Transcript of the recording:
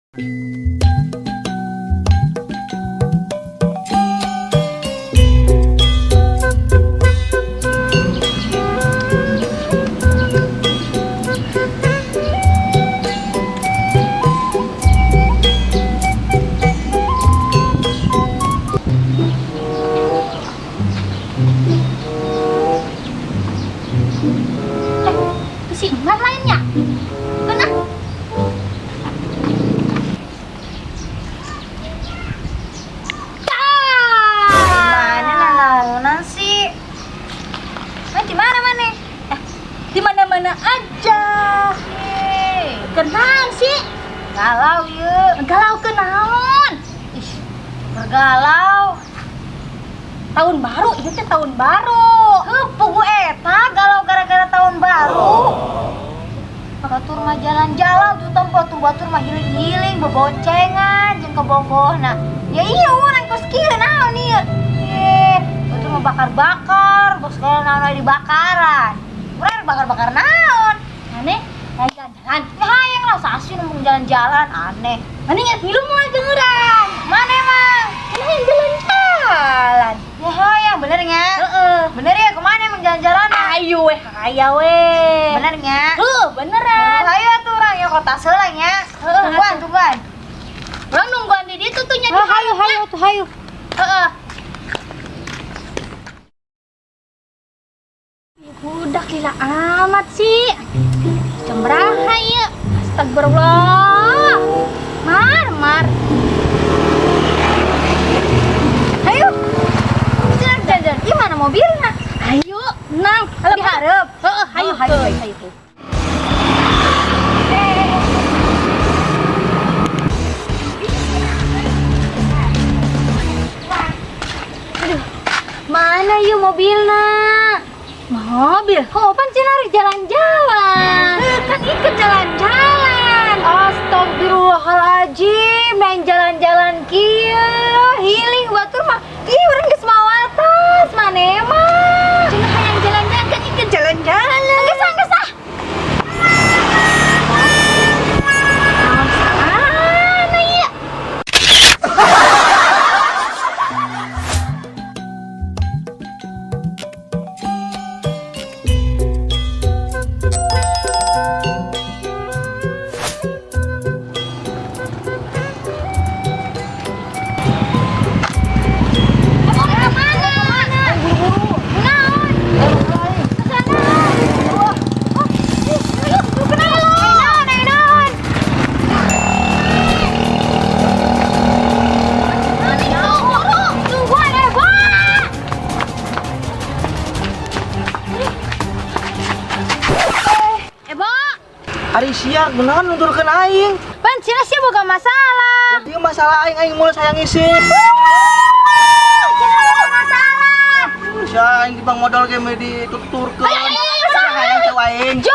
Kesimpan lainnya. Mana? Mana sih? Di mana? Di mana-mana aja. Kenang sih? Galau yuk. Galau kenaon? Ih, bergalau. Tahun baru, itu teh tahun baru. Pugu eta galau gara-gara tahun baru. Batur mah jalan-jalan tuh tempat tuh batur mah hiling-hiling beboncengan jeung kebogohna. Ya iya urang kos kieu naon ieu. Batur mah bakar-bakar, bos segala naon dibakaran. Urang bakar-bakar naon? Aneh, jalan-jalan. Hayang lah sasi ngomong jalan-jalan aneh. Mending inget film mah jeung urang. Mana emang? Ini jalan-jalan. Ya hayang bener nya? Heeh. Bener ya kemana emang jalan-jalan? Ayo weh, aya weh. Bener nya? Beneran. Ayo tuh orang ya kota selang ya. Tungguan. Orang nungguan di ditu tuh nya. Hayu. Heeh. Budak gila amat sih. Jam berapa ya? Astagfirullah. Mar. Ayo. Jalan. Gimana mobilnya? Ayo, nang. Diharap. Heeh, hayu. Mana yuk mobilnya? Mobil? Oh, pan Cinari jalan-jalan. Kan ikut jalan-jalan. Astagfirullahaladzim, main jalan-jalan kieu. Healing batur mah. Ih, urang geus mau atas. Mane mah? Cenah hayang jalan-jalan kan ikut jalan-jalan. Geus ah. Sana ya. Ari siak beneran nundurkeun aing. Pan cenah sia boga masalah. Ieu masalah aing mulai sayang isi. Cenah masalah. Sia aing di bang modal ge me dituturkeun. Hayang ceu aing. Jo,